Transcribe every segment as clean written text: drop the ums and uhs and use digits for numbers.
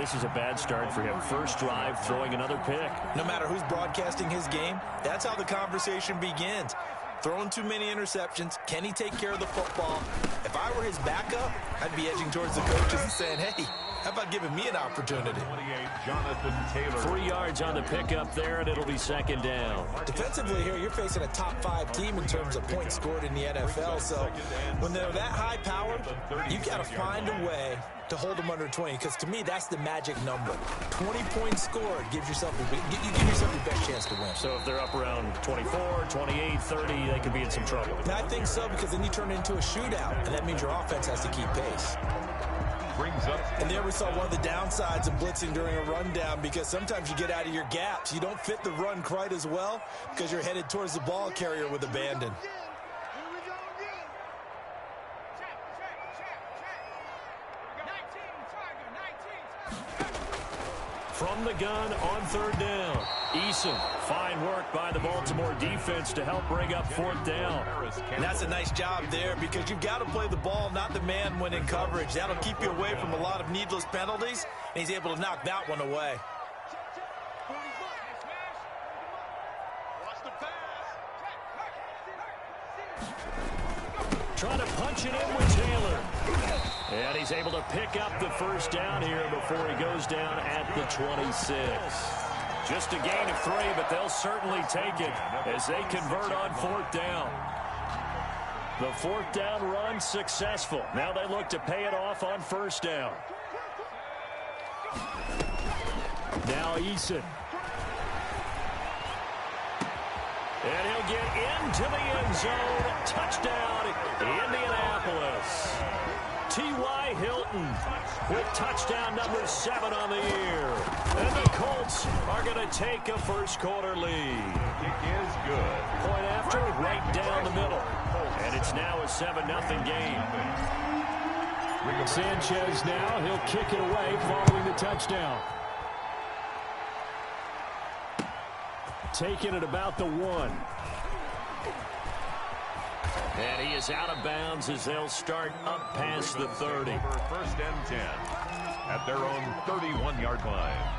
this is a bad start for him. First drive, throwing another pick. No matter who's broadcasting his game, that's how the conversation begins. Throwing too many interceptions. Can he take care of the football? If I were his backup, I'd be edging towards the coaches and saying, hey, how about giving me an opportunity? 28, Jonathan Taylor. 3 yards on the pickup there, and it'll be second down. Defensively here, you're facing a top-5 team in terms of points scored in the NFL. So when they're that high-powered, you got to find a way to hold them under 20, because to me, that's the magic number. 20 points scored gives yourself your best chance to win. So if they're up around 24, 28, 30, they could be in some trouble. And I think so, because then you turn it into a shootout, and that means your offense has to keep pace. And there we saw one of the downsides of blitzing during a rundown, because sometimes you get out of your gaps. You don't fit the run quite as well because you're headed towards the ball carrier with abandon. From the gun on third down. Eason, fine work by the Baltimore defense to help bring up fourth down. And that's a nice job there, because you've got to play the ball, not the man when in coverage. That'll keep you away from a lot of needless penalties, and he's able to knock that one away. Trying to punch it in with Taylor. And he's able to pick up the first down here before he goes down at the 26. Just a gain of 3, but they'll certainly take it as they convert on fourth down. The fourth down run successful. Now they look to pay it off on first down. Now Eason. And he'll get into the end zone. Touchdown, Indianapolis. T.Y. Hilton with touchdown number 7 on the year. And the Colts are going to take a first quarter lead. Kick is good. Point after, right down the middle. And it's now a 7-0 game. Sanchez now, he'll kick it away following the touchdown. Taking it about the 1. And he is out of bounds as they'll start up past the 30. First and 10 at their own 31-yard line.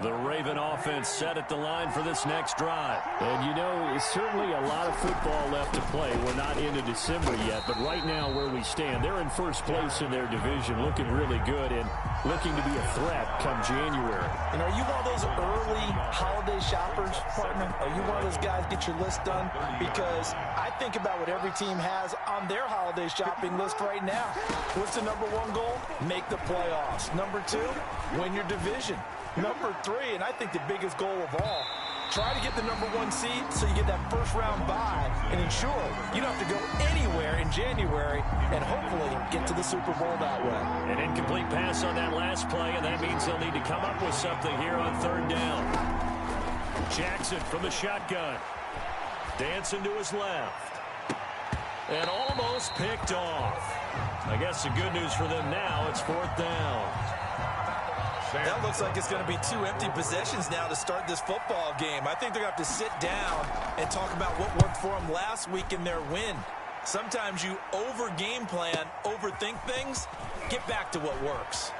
The Raven offense set at the line for this next drive. And you know, it's certainly a lot of football left to play. We're not into December yet, but right now where we stand, they're in first place in their division, looking really good and looking to be a threat come January. And are you one of those early holiday shoppers, partner? Are you one of those guys get your list done? Because I think about what every team has on their holiday shopping list right now. What's the number 1 goal? Make the playoffs. Number 2, win your division. Number 3, and I think the biggest goal of all, try to get the number 1 seed so you get that first round bye and ensure you don't have to go anywhere in January and hopefully get to the Super Bowl that way. An incomplete pass on that last play, and that means they'll need to come up with something here on third down. Jackson from the shotgun. Dancing to his left. And almost picked off. I guess the good news for them now, it's fourth down. That looks like it's going to be 2 empty possessions now to start this football game. I think they're going to have to sit down and talk about what worked for them last week in their win. Sometimes you over-game plan, overthink things. Get back to what works.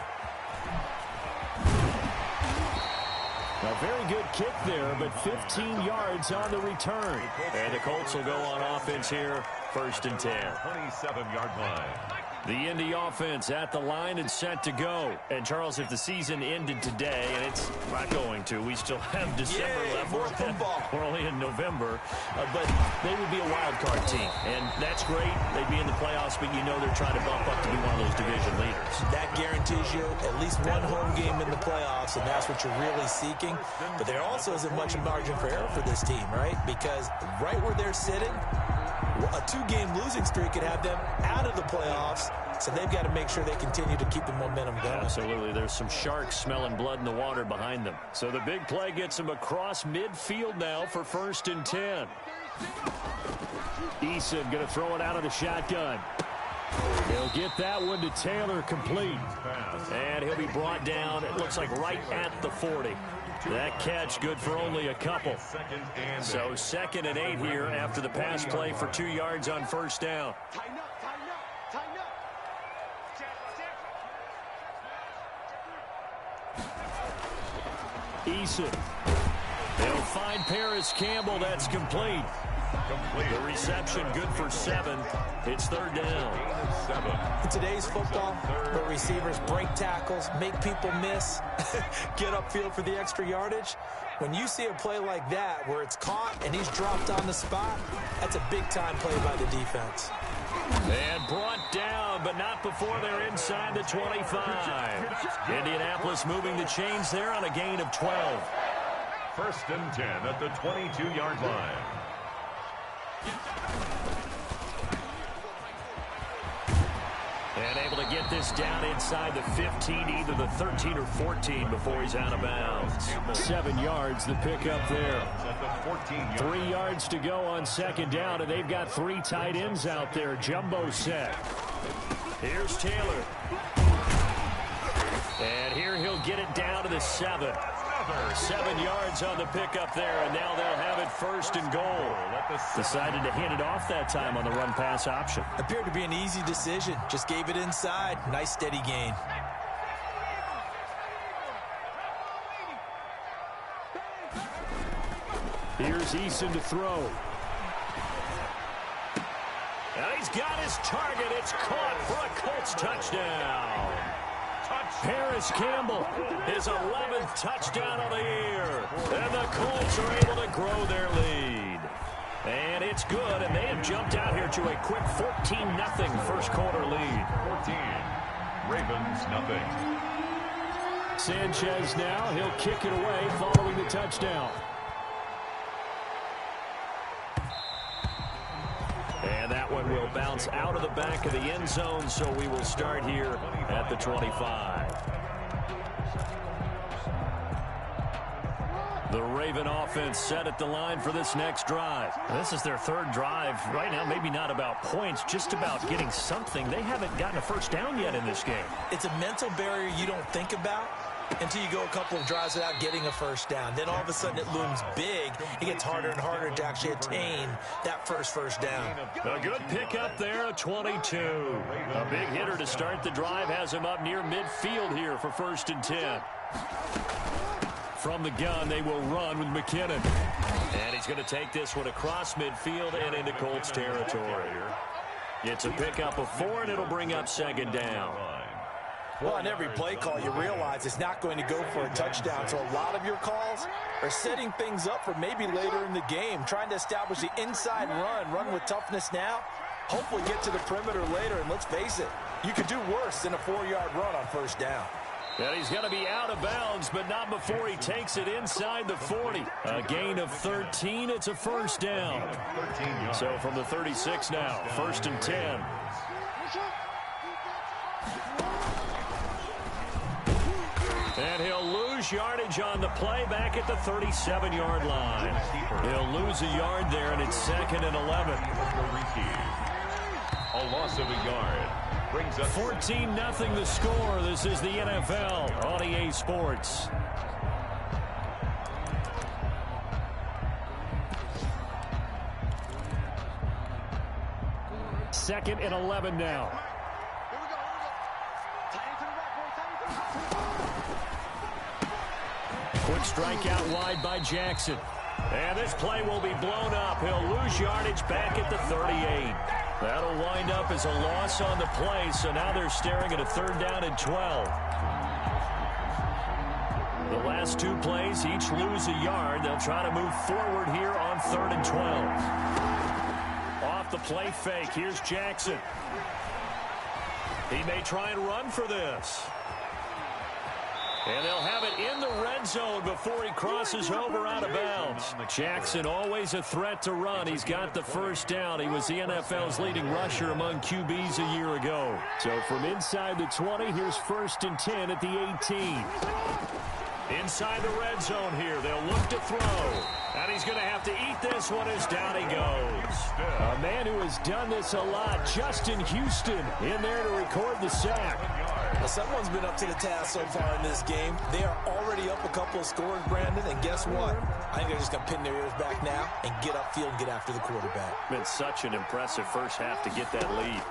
A very good kick there, but 15 yards on the return. And the Colts will go on offense here, first and 10. 27-yard line. The Indy offense at the line and set to go. And, Charles, if the season ended today, and it's not going to, we still have December left. More football. We're only in November. But they would be a wild card team. And that's great. They'd be in the playoffs, but you know they're trying to bump up to be one of those division leaders. That guarantees you at least 1 home game in the playoffs, and that's what you're really seeking. But there also isn't much margin for error for this team, right? Because right where they're sitting, a 2-game losing streak could have them out of the playoffs, so they've got to make sure they continue to keep the momentum going. Absolutely. There's some sharks smelling blood in the water behind them. So the big play gets them across midfield now for first and 10. Eason going to throw it out of the shotgun. He'll get that one to Taylor complete. And he'll be brought down, it looks like right at the 40. That catch good for only a couple. So 2nd and 8 here after the pass play for 2 yards on first down. Eason. They'll find Paris Campbell. That's complete. The reception good for 7. It's 3rd down. In today's football, where receivers break tackles, make people miss, get upfield for the extra yardage, when you see a play like that where it's caught and he's dropped on the spot, that's a big-time play by the defense. And brought down, but not before they're inside the 25. Indianapolis moving the chains there on a gain of 12. 1st and 10 at the 22-yard line. And able to get this down inside the 15, either the 13 or 14 before he's out of bounds. 7 yards, the pickup there. 3 yards to go on 2nd down, and they've got 3 tight ends out there. Jumbo set. Here's Taylor. And here he'll get it down to the 7. 7 yards on the pickup there, and now they'll have it 1st and goal. Decided to hand it off that time on the run-pass option. Appeared to be an easy decision. Just gave it inside. Nice steady gain. Here's Eason to throw. And he's got his target. It's caught for a Colts touchdown. Paris Campbell, his 11th touchdown of the year. And the Colts are able to grow their lead. And it's good, and they have jumped out here to a quick 14-0 first quarter lead. 14, Ravens nothing. Sanchez now, he'll kick it away following the touchdown. And that one will bounce out of the back of the end zone, so we will start here at the 25. The Raven offense set at the line for this next drive. This is their 3rd drive. Right now, maybe not about points, just about getting something. They haven't gotten a first down yet in this game. It's a mental barrier you don't think about until you go a couple of drives without getting a first down. Then all of a sudden it looms big. It gets harder and harder to actually attain that first down. A good pickup there, a 22. A big hitter to start the drive has him up near midfield here for 1st and 10. From the gun, they will run with McKinnon. And he's going to take this one across midfield and into Colts territory. It's a pickup of 4, and it'll bring up 2nd down. Well, on every play call, you realize it's not going to go for a touchdown. So a lot of your calls are setting things up for maybe later in the game, trying to establish the inside run with toughness now, hopefully get to the perimeter later. And let's face it, you could do worse than a 4-yard run on 1st down. And he's going to be out of bounds, but not before he takes it inside the 40. A gain of 13. It's a 1st down. So from the 36 now, 1st and 10. And he'll lose yardage on the play back at the 37-yard line. He'll lose a yard there, and it's 2nd and 11. A loss of a yard. Brings up 14-0 the score. This is the NFL on EA Sports. Second and 11 now. Quick strike out wide by Jackson. And this play will be blown up. He'll lose yardage back at the 38. That'll wind up as a loss on the play, so now they're staring at a 3rd down and 12. The last 2 plays, each lose a yard. They'll try to move forward here on 3rd and 12. Off the play fake, here's Jackson. He may try and run for this. And they'll have it in the red zone before he crosses over out of bounds. Jackson always a threat to run. He's got the 1st down. He was the NFL's leading rusher among QBs a year ago. So from inside the 20, here's 1st and 10 at the 18. Inside the red zone here. They'll look to throw. And he's going to have to eat this one as down he goes. A man who has done this a lot, Justin Houston, in there to record the sack. Well, someone's been up to the task so far in this game. They are already up a couple of scores, Brandon, and guess what? I think they're just going to pin their ears back now and get upfield and get after the quarterback. Been such an impressive first half to get that lead.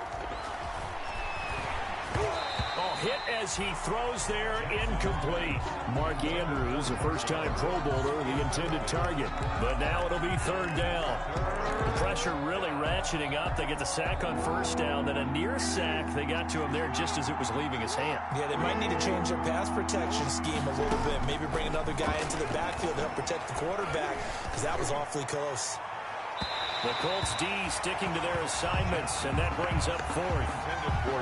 Hit as he throws there, incomplete. Mark Andrews, a first-time Pro Bowler, the intended target. But now it'll be third down. The pressure really ratcheting up. They get the sack on first down, then a near sack. They got to him there just as it was leaving his hand. Yeah, they might need to change their pass protection scheme a little bit. Maybe bring another guy into the backfield to help protect the quarterback, because that was awfully close. The Colts D sticking to their assignments, and that brings up fourth.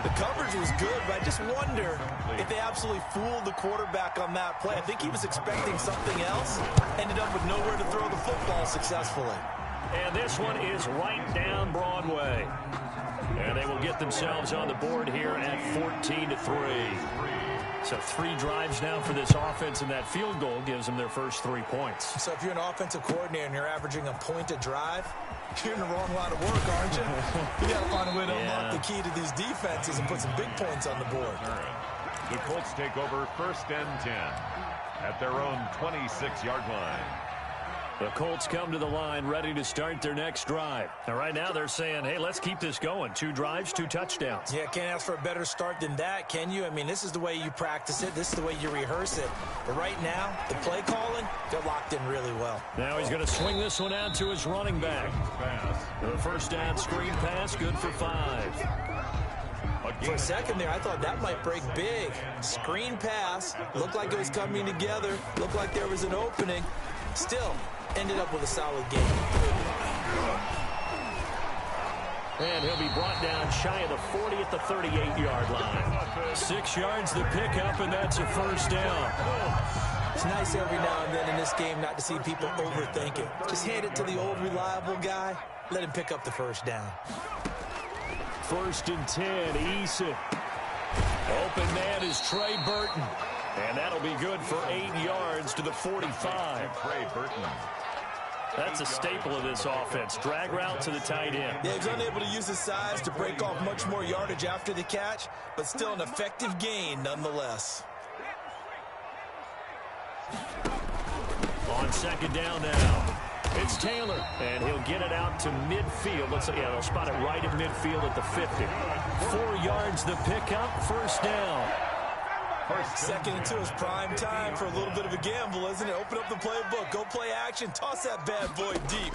The coverage was good, but I just wonder if they absolutely fooled the quarterback on that play. I think he was expecting something else. Ended up with nowhere to throw the football successfully. And this one is right down Broadway. And they will get themselves on the board here at 14-3. So 3 drives now for this offense, and that field goal gives them their first 3 points. So if you're an offensive coordinator and you're averaging a point a drive, you're in the wrong line of work, aren't you? You got to find a way to unlock the key to these defenses and put some big points on the board. The Colts take over 1st and 10 at their own 26-yard line. The Colts come to the line ready to start their next drive. And right now they're saying, hey, let's keep this going. 2 drives, 2 touchdowns. Yeah, can't ask for a better start than that, can you? I mean, this is the way you practice it. This is the way you rehearse it. But right now, the play calling, they're locked in really well. Now he's going to swing this one out to his running back. The first down screen pass, good for 5. For a second there, I thought that might break big. Screen pass, looked like it was coming together, looked like there was an opening. Still, ended up with a solid game. And he'll be brought down shy of the 40 at the 38-yard line. 6 yards the pickup, and that's a first down. It's nice every now and then in this game not to see people overthink it. Just hand it to the old reliable guy, let him pick up the first down. 1st and 10, Eason. Open man is Trey Burton. And that'll be good for 8 yards to the 45. Trey Burton. That's a staple of this offense. Drag route to the tight end. Yeah, he's unable to use his size to break off much more yardage after the catch, but still an effective gain nonetheless. On 2nd down now, it's Taylor, and he'll get it out to midfield. They'll spot it right in midfield at the 50. 4 yards the pickup, first down. 2nd and 2 is prime time for a little bit of a gamble, isn't it? Open up the playbook, go play action, toss that bad boy deep.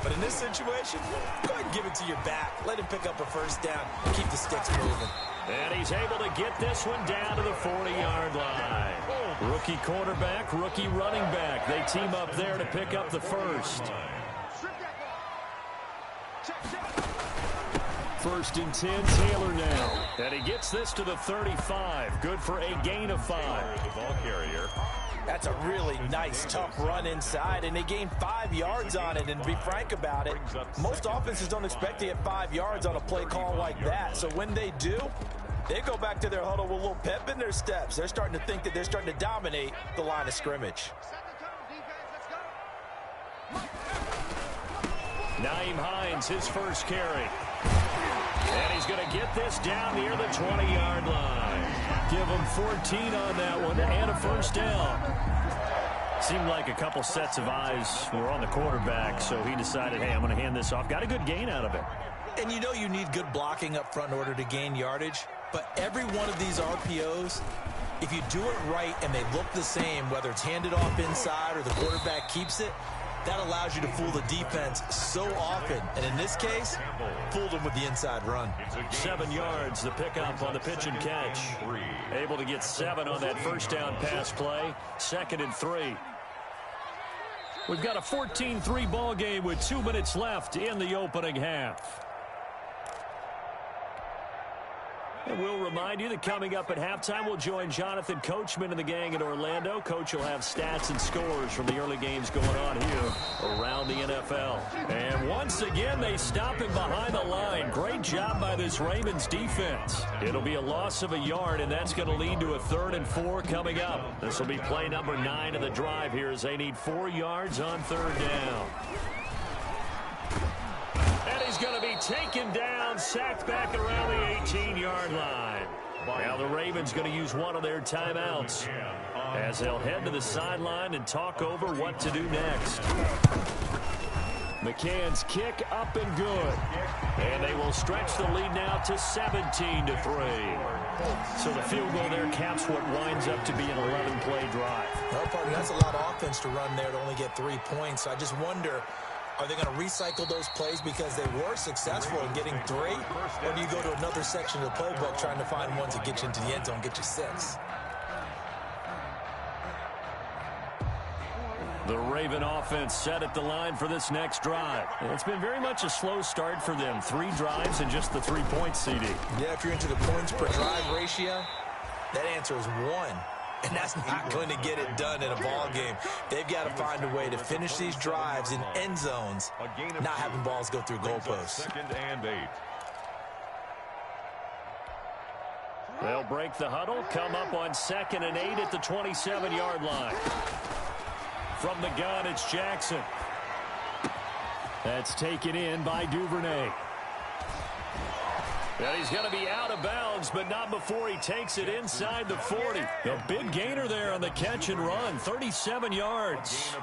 But in this situation, go ahead and give it to your back. Let him pick up a first down and keep the sticks moving. And he's able to get this one down to the 40-yard line. Rookie quarterback, rookie running back. They team up there to pick up the first. 1st and 10, Taylor now. And he gets this to the 35. Good for a gain of 5. The ball carrier. That's a really nice, tough run inside, and they gained 5 yards on it. And to be frank about it, most offenses don't expect to get 5 yards on a play call like that. So when they do, they go back to their huddle with a little pep in their steps. They're starting to think that they're starting to dominate the line of scrimmage. Nyheim Hines, his first carry. And he's going to get this down near the 20-yard line. Give him 14 on that one and a first down. Seemed like a couple sets of eyes were on the quarterback, so he decided, hey, I'm going to hand this off. Got a good gain out of it. And you know you need good blocking up front in order to gain yardage. But every one of these RPOs, if you do it right and they look the same, whether it's handed off inside or the quarterback keeps it, that allows you to fool the defense so often. And in this case, fooled them with the inside run. 7 yards, the pickup on the pitch and catch. Able to get 7 on that first down pass play. 2nd and 3. We've got a 14-3 ball game with 2 minutes left in the opening half. And we'll remind you that coming up at halftime, we'll join Jonathan Coachman and the gang in Orlando. Coach will have stats and scores from the early games going on here around the NFL. And once again, they stop him behind the line. Great job by this Ravens defense. It'll be a loss of a yard, and that's going to lead to a 3rd and 4 coming up. This will be play number 9 of the drive here as they need 4 yards on 3rd down. And he's going to be taken down, sacked back around the 18-yard line. Now the Ravens going to use one of their timeouts as they'll head to the sideline and talk over what to do next. McCann's kick up and good. And they will stretch the lead now to 17-3. So the field goal there caps what winds up to be an 11-play drive. Well, partner, that's a lot of offense to run there to only get 3 points. I just wonder, are they going to recycle those plays because they were successful in getting 3? Or do you go to another section of the playbook trying to find ones that get you into the end zone, get you 6? The Raven offense set at the line for this next drive. It's been very much a slow start for them. 3 drives and just the 3 points, CD. Yeah, if you're into the points per drive ratio, that answer is 1. And that's not going to get it done in a ball game. They've got to find a way to finish these drives in end zones, not having balls go through goalposts. 2nd and 8. They'll break the huddle, come up on 2nd and 8 at the 27-yard line. From the gun, it's Jackson. That's taken in by Duvernay. And he's going to be out of bounds, but not before he takes it inside the 40. A big gainer there on the catch and run, 37 yards.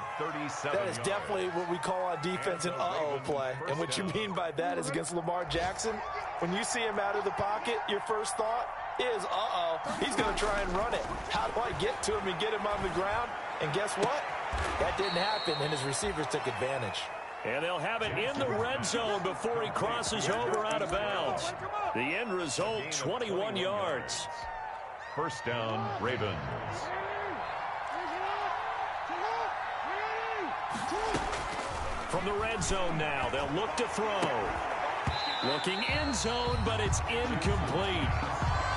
That is definitely what we call on defense an uh-oh play. And what you mean by that is against Lamar Jackson, when you see him out of the pocket, your first thought is, uh-oh, he's going to try and run it. How do I get to him and get him on the ground? And guess what? That didn't happen, and his receivers took advantage. And they'll have it in the red zone before he crosses over out of bounds. The end result, 21 yards. 1st down, Ravens. From the red zone now, they'll look to throw. Looking end zone, but it's incomplete.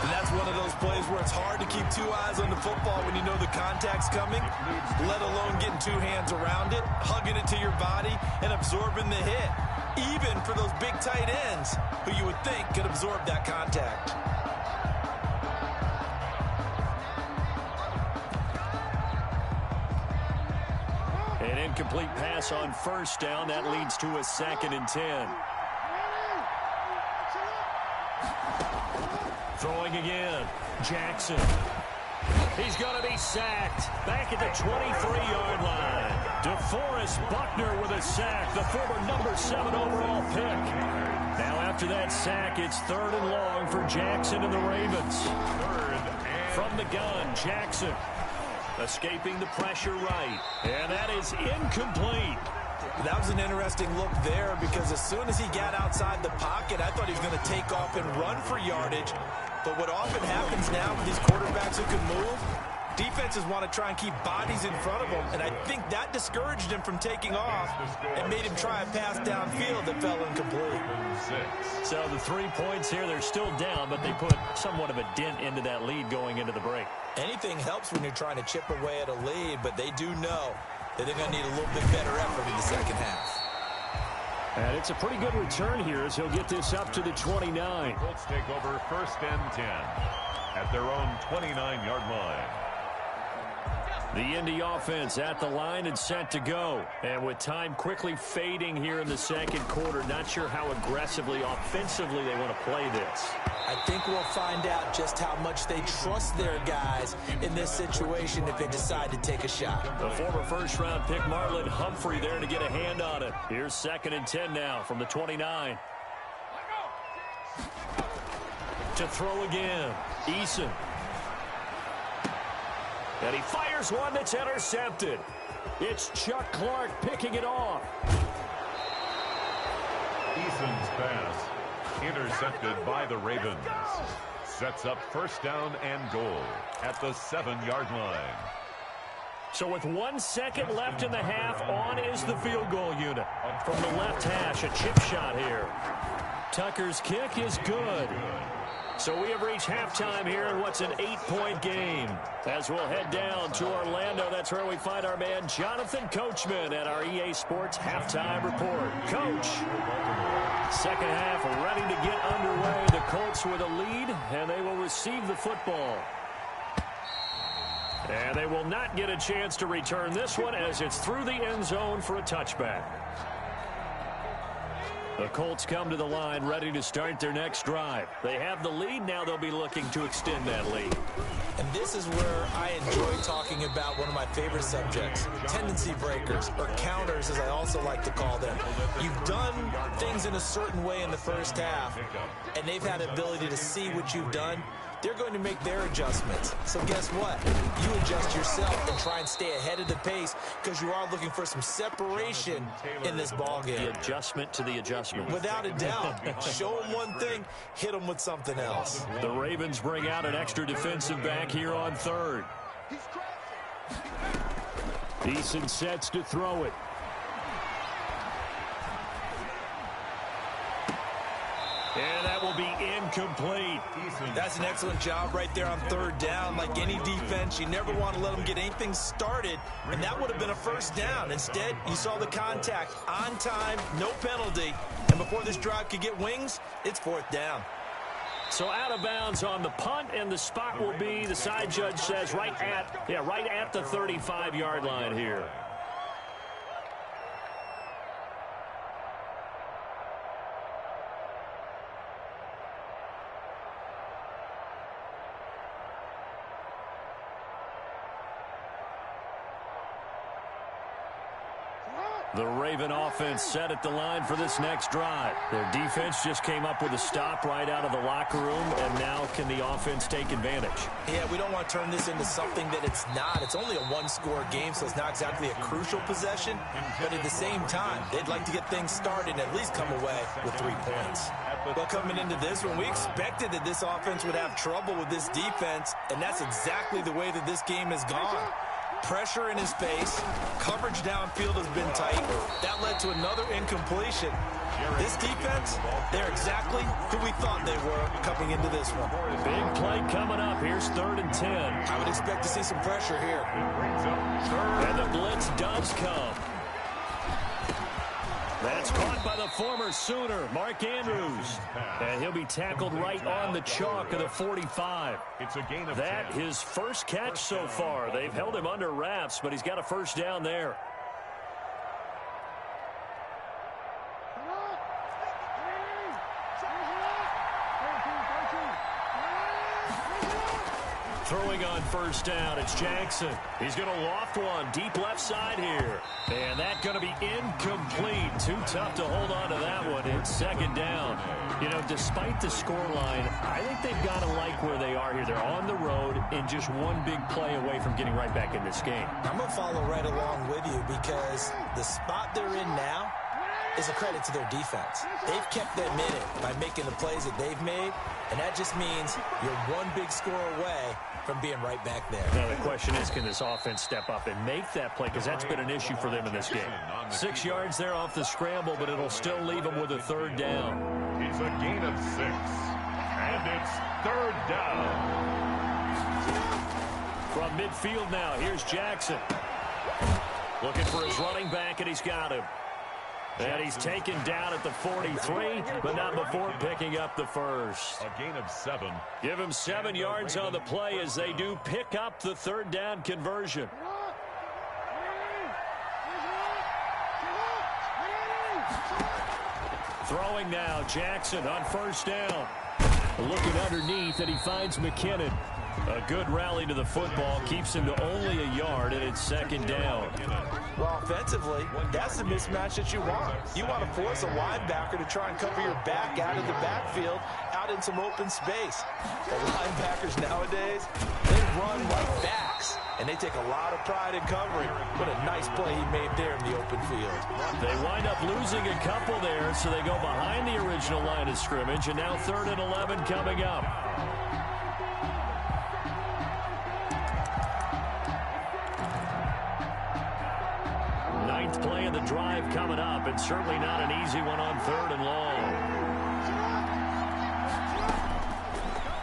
And that's one of those plays where it's hard to keep 2 eyes on the football when you know the contact's coming, let alone getting 2 hands around it, hugging it to your body, and absorbing the hit, even for those big tight ends who you would think could absorb that contact. An incomplete pass on 1st down. That leads to a 2nd and 10. Throwing again. Jackson. He's going to be sacked. Back at the 23-yard line. DeForest Buckner with a sack. The former number 7 overall pick. Now after that sack, it's 3rd and long for Jackson and the Ravens. 3rd and from the gun, Jackson. Escaping the pressure right. And that is incomplete. That was an interesting look there because as soon as he got outside the pocket, I thought he was going to take off and run for yardage. But what often happens now with these quarterbacks who can move, defenses want to try and keep bodies in front of them. And I think that discouraged him from taking off and made him try a pass downfield that fell incomplete. So the 3 points here, they're still down, but they put somewhat of a dent into that lead going into the break. Anything helps when you're trying to chip away at a lead, but they do know that they're going to need a little bit better effort in the second half. And it's a pretty good return here as he'll get this up to the 29. Colts take over 1st and 10 at their own 29-yard line. The Indy offense at the line and set to go. And with time quickly fading here in the 2nd quarter, not sure how aggressively, offensively they want to play this. I think we'll find out just how much they trust their guys in this situation if they decide to take a shot. The former 1st-round pick Marlon Humphrey there to get a hand on it. Here's 2nd and 10 now from the 29. To throw again. Eason. And he fires one that's intercepted. It's Chuck Clark picking it off. Eason's pass intercepted by the Ravens. Sets up 1st down and goal at the 7-yard line. So with 1 second left in the half, on is the field goal unit. From the left hash, a chip shot here. Tucker's kick is good. So we have reached halftime here in what's an 8-point game. As we'll head down to Orlando, that's where we find our man Jonathan Coachman at our EA Sports Halftime Report. Coach, second half ready to get underway. The Colts with a lead, and they will receive the football. And they will not get a chance to return this one as it's through the end zone for a touchback. The Colts come to the line ready to start their next drive. They have the lead. Now they'll be looking to extend that lead. And this is where I enjoy talking about one of my favorite subjects, tendency breakers, or counters as I also like to call them. You've done things in a certain way in the first half, and they've had the ability to see what you've done. They're going to make their adjustments. So guess what? You adjust yourself and try and stay ahead of the pace because you are looking for some separation in this ball game. The adjustment to the adjustment. Without a doubt. Show them one thing, hit them with something else. The Ravens bring out an extra defensive back here on third. Eason sets to throw it. And that will be incomplete. That's an excellent job right there on third down. Like any defense, you never want to let them get anything started, and that would have been a first down. Instead, you saw the contact on time, no penalty, and before this drive could get wings, it's fourth down. So out of bounds on the punt, and the spot will be, the side judge says, right at the 35-yard line here. The Raven offense set at the line for this next drive. Their defense just came up with a stop right out of the locker room, and now can the offense take advantage? Yeah, we don't want to turn this into something that it's not. It's only a one-score game, so it's not exactly a crucial possession. But at the same time, they'd like to get things started and at least come away with 3 points. Well, coming into this one, we expected that this offense would have trouble with this defense, and that's exactly the way that this game has gone. Pressure in his face. Coverage downfield has been tight. That led to another incompletion. This defense, they're exactly who we thought they were coming into this one. Big play coming up. Here's 3rd and 10. I would expect to see some pressure here. And the blitz does come. That's caught by the former Sooner, Mark Andrews. And he'll be tackled right on the chalk of the 45. It's a gain of that 10. His first catch so far. They've held him under wraps, but he's got a first down there. Throwing on first down, it's Jackson. He's going to loft one deep left side here. And that's going to be incomplete. Too tough to hold on to that one. It's 2nd down. You know, despite the scoreline, I think they've got to like where they are here. They're on the road and just one big play away from getting right back in this game. I'm going to follow right along with you because the spot they're in now is a credit to their defense. They've kept them in it by making the plays that they've made, and that just means you're one big score away from being right back there. Now the question is, can this offense step up and make that play? Because that's been an issue for them in this game. 6 yards there off the scramble, but it'll still leave them with a 3rd down. It's a gain of 6. And it's 3rd down. From midfield now, here's Jackson. Looking for his running back, and he's got him. And he's taken down at the 43, but not before picking up the first. A gain of 7. Give him 7 yards on the play as they do pick up the 3rd down conversion. Throwing now, Jackson on first down. Looking underneath, and he finds McKinnon. A good rally to the football keeps him to only a yard, and it's 2nd down. Well, offensively, that's the mismatch that you want. You want to force a linebacker to try and cover your back out of the backfield, out in some open space. The linebackers nowadays, they run like backs, and they take a lot of pride in covering. What a nice play he made there in the open field. They wind up losing a couple there, so they go behind the original line of scrimmage, and now 3rd and 11 coming up. Play of the drive coming up, and certainly not an easy one on 3rd and long.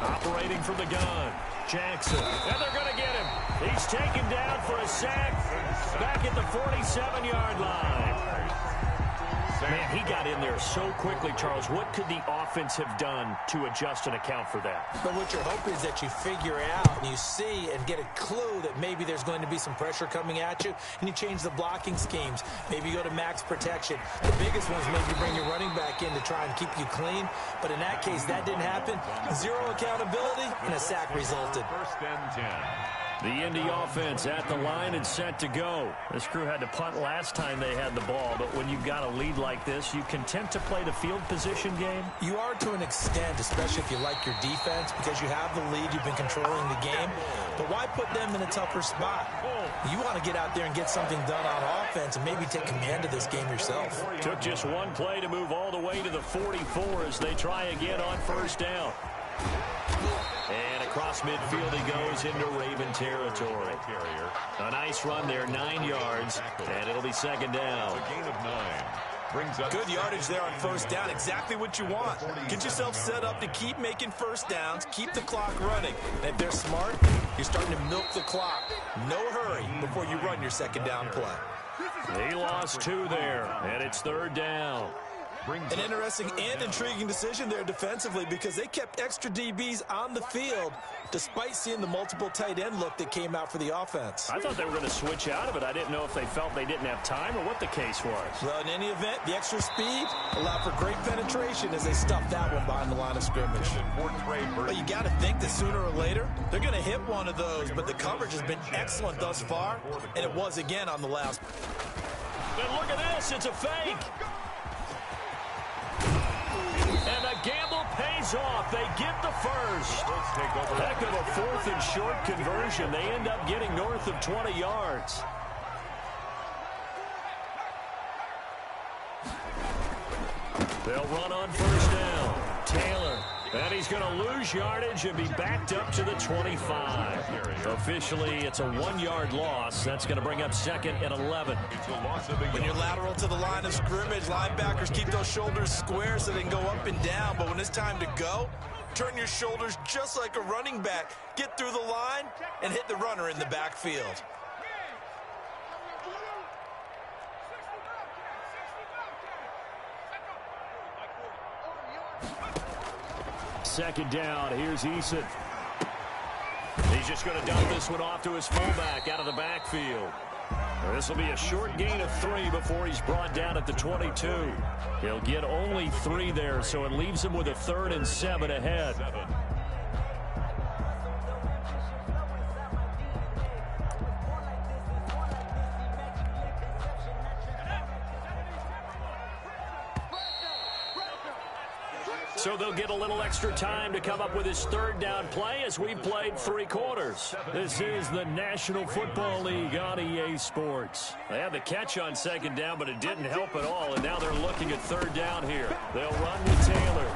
Operating from the gun, Jackson, and they're going to get him. He's taken down for a sack back at the 47-yard line. Man, he got in there so quickly, Charles. What could the offense offense have done to adjust and account for that? But what you're hoping is that you figure out and you see and get a clue that maybe there's going to be some pressure coming at you, and you change the blocking schemes. Maybe you go to max protection. The biggest one is maybe bring your running back in to try and keep you clean. But in that case, that didn't happen. Zero accountability, and a sack resulted. First and 10. The Indy offense at the line and set to go. This crew had to punt last time they had the ball, but when you've got a lead like this, you content to play the field position game? You are to an extent, especially if you like your defense, because you have the lead, you've been controlling the game. But why put them in a tougher spot? You want to get out there and get something done on offense and maybe take command of this game yourself. Took just one play to move all the way to the 44 as they try again on first down. And across midfield he goes into Raven territory. A nice run there, 9 yards, and it'll be second down. A gain of 9. Brings up Good yardage there on first down, exactly what you want. Get yourself set up to keep making first downs, keep the clock running. And if they're smart, you're starting to milk the clock. No hurry before you run your second down play. He lost 2 there, and it's third down. An interesting and intriguing decision there defensively because they kept extra DBs on the field despite seeing the multiple tight end look that came out for the offense. I thought they were going to switch out of it. I didn't know if they felt they didn't have time or what the case was. Well, in any event, the extra speed allowed for great penetration as they stuffed that one behind the line of scrimmage. But you got to think that sooner or later, they're going to hit one of those, but the coverage has been excellent thus far, and it was again on the last. And look at this, it's a fake. And the gamble pays off. They get the first. Heck of a 4th and short conversion. They end up getting north of 20 yards. They'll run on first down. Taylor. And he's going to lose yardage and be backed up to the 25. Officially, it's a 1-yard loss. That's going to bring up second and 11. When you're lateral to the line of scrimmage, linebackers keep those shoulders square so they can go up and down. But when it's time to go, turn your shoulders just like a running back. Get through the line and hit the runner in the backfield. Second down, here's Eason. He's just going to dump this one off to his fullback out of the backfield. This will be a short gain of 3 before he's brought down at the 22. He'll get only 3 there, so it leaves him with a 3rd and 7 ahead. So they'll get a little extra time to come up with his 3rd down play as we've played 3 quarters. This is the National Football League on EA Sports. They had the catch on second down, but it didn't help at all, and now they're looking at 3rd down here. They'll run with Taylor.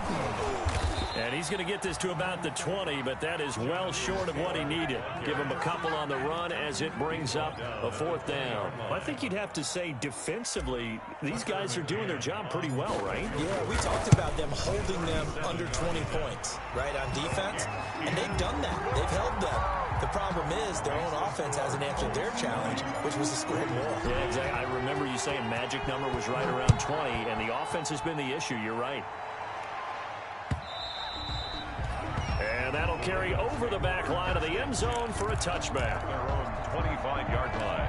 And he's going to get this to about the 20, but that is well short of what he needed. Give him a couple on the run as it brings up a 4th down. I think you'd have to say defensively, these guys are doing their job pretty well, right? Yeah, we talked about them holding them under 20 points, right, on defense. And they've done that. They've held them. The problem is their own offense hasn't answered their challenge, which was to score more. Yeah, exactly. I remember you saying magic number was right around 20, and the offense has been the issue. You're right. And that'll carry over the back line of the end zone for a touchback. Their own 25-yard line.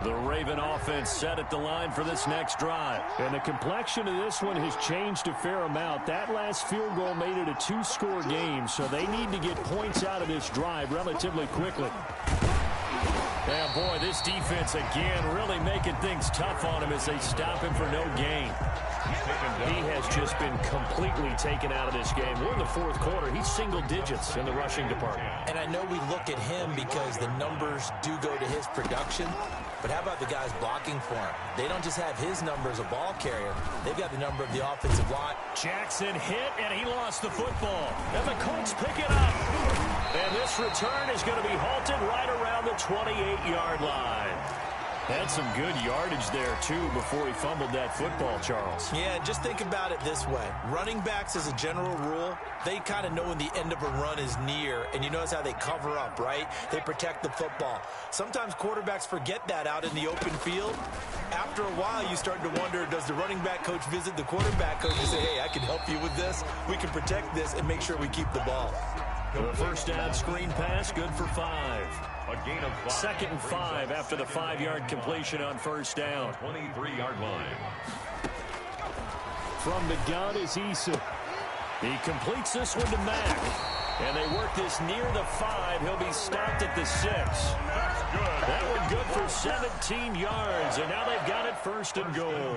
The Raven offense set at the line for this next drive. And the complexion of this one has changed a fair amount. That last field goal made it a 2-score game, so they need to get points out of this drive relatively quickly. Yeah, boy, this defense again really making things tough on him as they stop him for no gain. He has just been completely taken out of this game. We're in the 4th quarter. He's single digits in the rushing department. And I know we look at him because the numbers do go to his production. But how about the guys blocking for him? They don't just have his number as a ball carrier. They've got the number of the offensive line. Jackson hit, and he lost the football. And the Colts pick it up. And this return is going to be halted right around the 28-yard line. Had some good yardage there, too, before he fumbled that football, Charles. Yeah, just think about it this way. Running backs, as a general rule, they kind of know when the end of a run is near, and you notice how they cover up, right? They protect the football. Sometimes quarterbacks forget that out in the open field. After a while, you start to wonder, does the running back coach visit the quarterback coach and say, hey, I can help you with this. We can protect this and make sure we keep the ball. The first down screen pass, good for 5. A gain of 5. 2nd and 5 after the 5-yard completion on first down. 23-yard line. From the gun is Eason. He completes this one to Mack. And they work this near the 5. He'll be stopped at the 6. That's good. That one good for 17 yards. And now they've got it 1st and goal.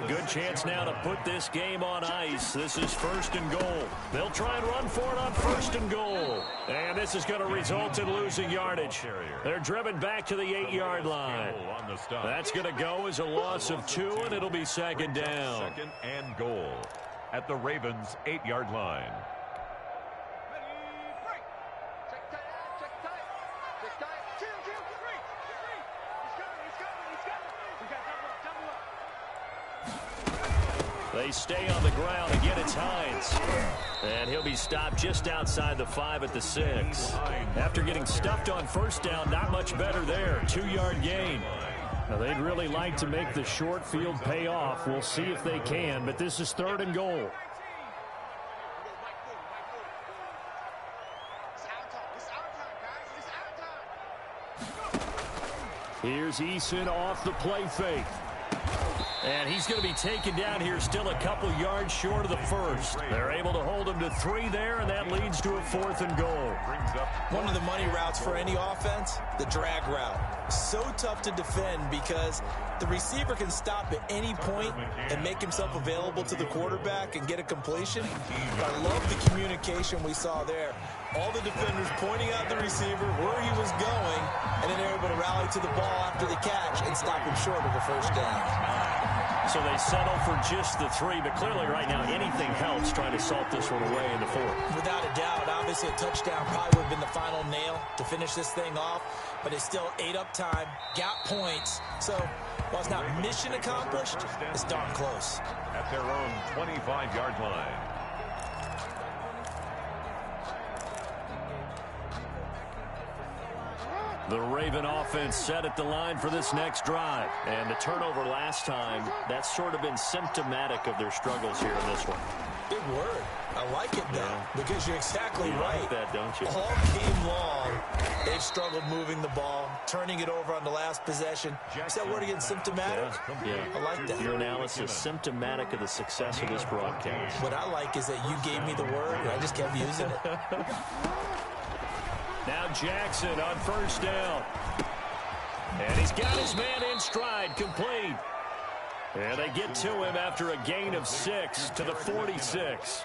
A good chance now to put this game on ice. This is 1st and goal. They'll try and run for it on 1st and goal. And this is going to result in losing yardage. They're driven back to the 8-yard line. That's going to go as a loss of 2, and it'll be 2nd down. 2nd and goal at the Ravens' 8-yard line. They stay on the ground. Again, it's Hines. And he'll be stopped just outside the 5 at the 6. After getting stuffed on first down, not much better there. 2-yard gain. Now, they'd really like to make the short field pay off. We'll see if they can, but this is 3rd and goal. Here's Eason off the play fake. And he's going to be taken down here, still a couple yards short of the 1st. They're able to hold him to 3 there, and that leads to a 4th and goal. One of the money routes for any offense, the drag route. So tough to defend because the receiver can stop at any point and make himself available to the quarterback and get a completion. But I love the communication we saw there. All the defenders pointing out the receiver where he was going, and then they're able to rally to the ball after the catch and stop him short of a 1st down. So they settle for just the 3, but clearly right now anything helps trying to salt this one away in the 4th. Without a doubt, obviously a touchdown probably would have been the final nail to finish this thing off, but it's still 8 up time, got points. So while it's not mission accomplished, it's darn close. At their own 25-yard line. The Raven offense set at the line for this next drive. And the turnover last time, that's sort of been symptomatic of their struggles here in this one. Big word. I like it, though, because you're exactly right. Like that, don't you? All game long, they've struggled moving the ball, turning it over on the last possession. Is that word again, symptomatic? Yeah. I like that. Your analysis, symptomatic of the success of this broadcast. What I like is that you gave me the word, and I just kept using it. Now Jackson on first down. And he's got his man in stride, complete. And they get to him after a gain of 6 to the 46.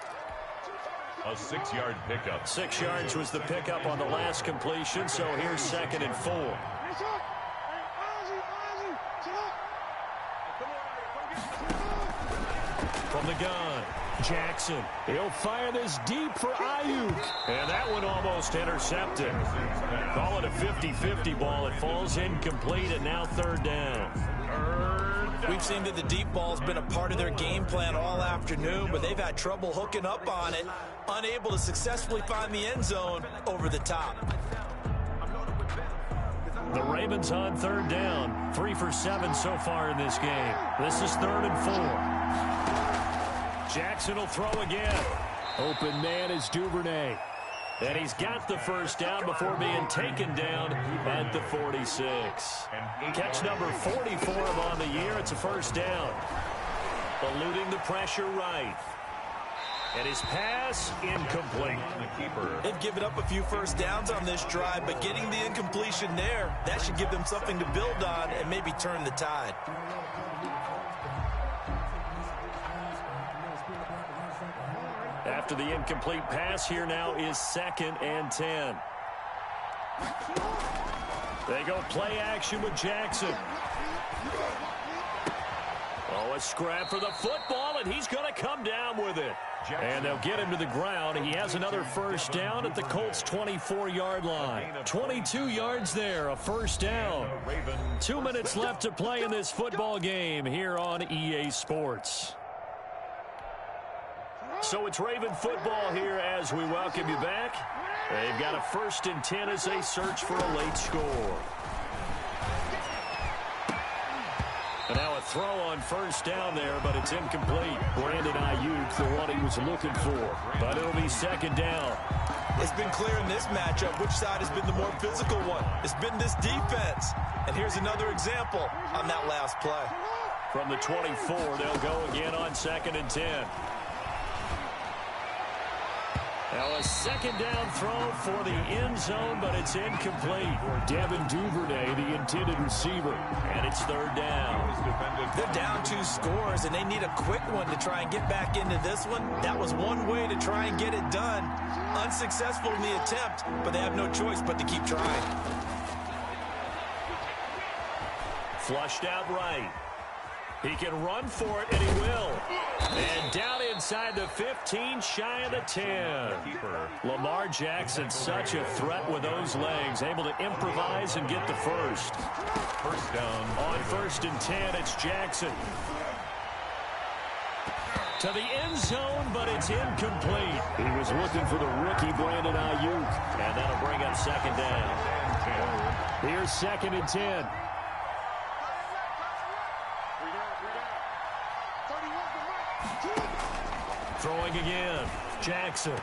A 6-yard pickup. 6 yards was the pickup on the last completion, so here's 2nd and 4. From the gun, Jackson. He'll fire this deep for Ayuk. And that one almost intercepted. Call it a 50-50 ball. It falls incomplete, and now 3rd down. We've seen that the deep ball's been a part of their game plan all afternoon, but they've had trouble hooking up on it, unable to successfully find the end zone over the top. The Ravens on 3rd down. 3 for 7 so far in this game. This is 3rd and 4. Jackson will throw again. Open man is Duvernay. And he's got the first down before being taken down at the 46. Catch number 44 on the year. It's a first down. Eluding the pressure right. And his pass incomplete. They've given up a few first downs on this drive, but getting the incompletion there, that should give them something to build on and maybe turn the tide. After the incomplete pass, here now is 2nd and 10. They go play action with Jackson. Now a scrap for the football, and he's going to come down with it. And they'll get him to the ground. He has another first down at the Colts' 24-yard line. 22 yards there, a first down. 2 minutes left to play in this football game here on EA Sports. So it's Raven football here as we welcome you back. They've got a 1st and 10 as they search for a late score. And now a throw on first down there, but it's incomplete. Brandon Ayuk, the one he was looking for. But it'll be 2nd down. It's been clear in this matchup which side has been the more physical one. It's been this defense. And here's another example on that last play. From the 24, they'll go again on 2nd and 10. Now a 2nd down throw for the end zone, but it's incomplete. Devin Duvernay, the intended receiver, and it's 3rd down. They're down 2 scores, and they need a quick one to try and get back into this one. That was one way to try and get it done. Unsuccessful in the attempt, but they have no choice but to keep trying. Flushed out right. He can run for it, and he will. And down inside the 15, shy of the 10. Lamar Jackson, such a threat with those legs, able to improvise and get the first. First down. On 1st and 10, it's Jackson. To the end zone, but it's incomplete. He was looking for the rookie Brandon Ayuk, and that'll bring up 2nd down. Here's 2nd and 10. Throwing again. Jackson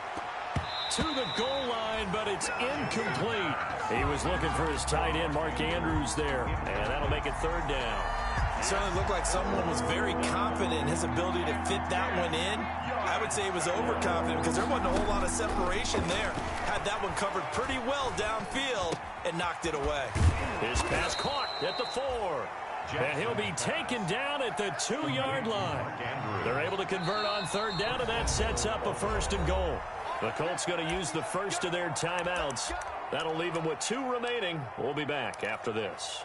to the goal line, but it's incomplete. He was looking for his tight end, Mark Andrews, there, and that'll make it 3rd down. It certainly looked like someone was very confident in his ability to fit that one in. I would say he was overconfident because there wasn't a whole lot of separation there. Had that one covered pretty well downfield and knocked it away. His pass caught at the 4. And he'll be taken down at the 2-yard line. They're able to convert on 3rd down, and that sets up a 1st and goal. The Colts going to use the first of their timeouts. That'll leave them with 2 remaining. We'll be back after this.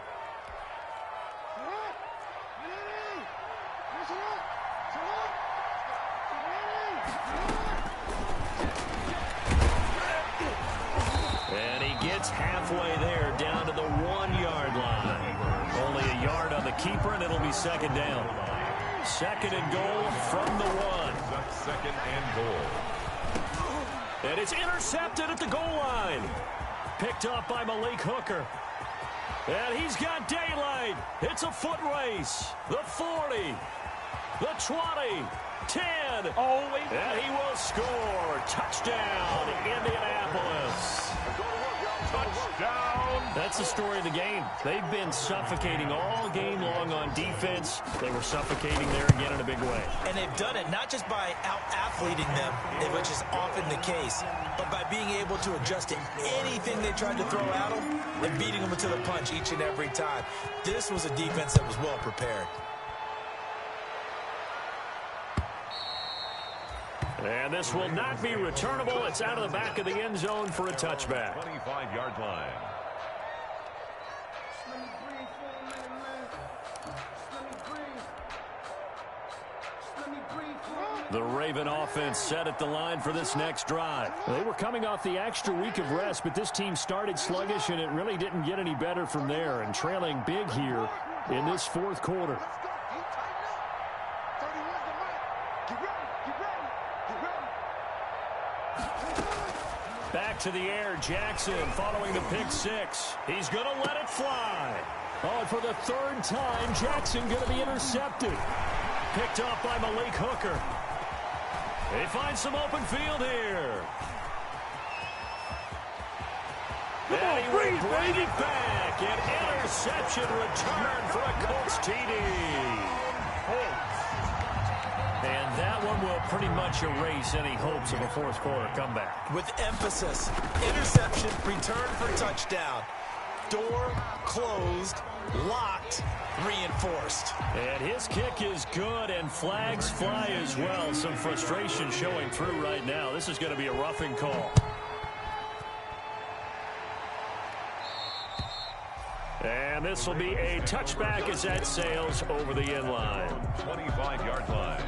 And he gets halfway there, down to the 1-yard line. Only a yard on the keeper, and it'll be 2nd down. 2nd and goal from the 1. 2nd and goal. And it's intercepted at the goal line. Picked up by Malik Hooker. And he's got daylight. It's a foot race. The 40. The 20. 10. And he will score. Touchdown, Indianapolis. Touchdown. That's the story of the game. They've been suffocating all game long on defense. They were suffocating there again in a big way. And they've done it not just by out-athleting them, which is often the case, but by being able to adjust to anything they tried to throw at them and beating them to the punch each and every time. This was a defense that was well prepared. And this will not be returnable. It's out of the back of the end zone for a touchback. 25-yard line. The Raven offense set at the line for this next drive. They were coming off the extra week of rest, but this team started sluggish, and it really didn't get any better from there, and trailing big here in this 4th quarter. Back to the air, Jackson following the pick 6. He's going to let it fly. Oh, and for the 3rd time, Jackson going to be intercepted. Picked up by Malik Hooker. They find some open field here. And he will bring it back. An interception return for a Colts TD. And that one will pretty much erase any hopes of a 4th quarter comeback. With emphasis, interception, return for touchdown. Door closed, locked, reinforced. And his kick is good, and flags fly as well. Some frustration showing through right now. This is going to be a roughing call. And this will be a touchback as that sails over the end line. 25-yard line.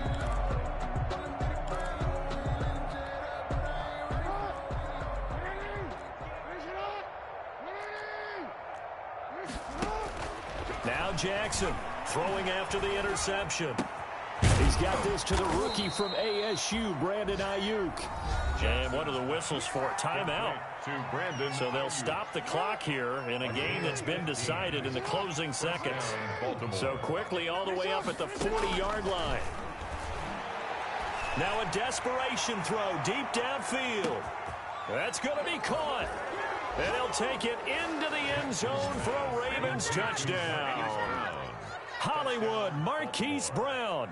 Now Jackson throwing after the interception. He's got this to the rookie from ASU, Brandon Ayuk. And what are the whistles for? Timeout. So they'll stop the clock here in a game that's been decided in the closing seconds. So quickly all the way up at the 40-yard line. Now a desperation throw deep downfield. That's going to be caught. And he'll take it into the end zone for a Ravens touchdown. Hollywood Marquise Brown,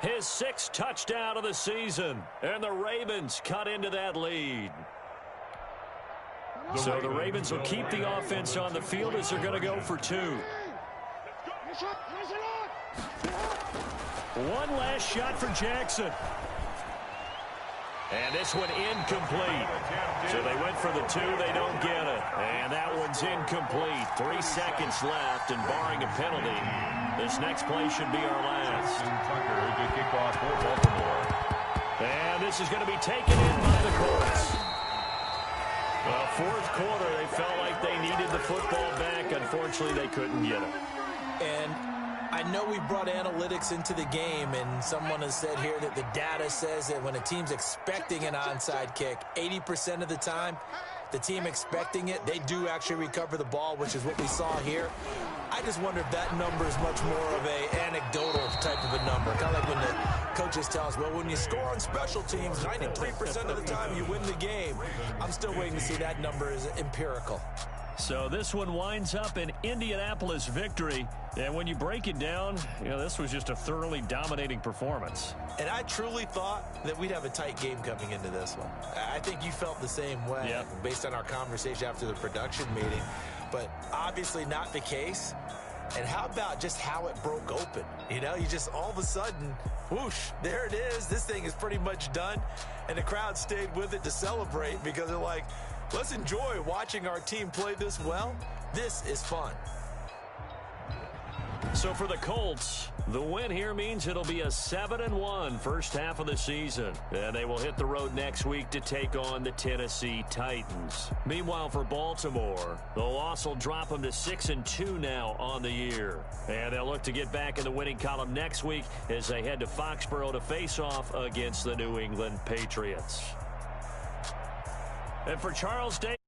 his 6th touchdown of the season. And the Ravens cut into that lead. So the Ravens will keep the offense on the field as they're going to go for 2. One last shot for Jackson. And this one incomplete. So they went for the 2, they don't get it. And that one's incomplete. 3 seconds left, and barring a penalty, this next play should be our last. Tucker to kick off for Baltimore. And this is going to be taken in by the Colts. Well, 4th quarter, they felt like they needed the football back. Unfortunately, they couldn't get it. And I know we brought analytics into the game, and someone has said here that the data says that when a team's expecting an onside kick, 80% of the time, the team expecting it, they do actually recover the ball, which is what we saw here. I just wonder if that number is much more of a anecdotal type of a number. Kind of like when the coaches tell us, well, when you score on special teams, 93% of the time you win the game. I'm still waiting to see that number is empirical. So this one winds up an Indianapolis victory. And when you break it down, this was just a thoroughly dominating performance. And I truly thought that we'd have a tight game coming into this one. I think you felt the same way based on our conversation after the production meeting. But obviously not the case. And how about just how it broke open? You just all of a sudden, whoosh, there it is. This thing is pretty much done. And the crowd stayed with it to celebrate because they're like, let's enjoy watching our team play this well. This is fun. So for the Colts, the win here means it'll be a 7-1 first half of the season. And they will hit the road next week to take on the Tennessee Titans. Meanwhile, for Baltimore, the loss will drop them to 6-2 now on the year. And they'll look to get back in the winning column next week as they head to Foxborough to face off against the New England Patriots. And for Charles Davis.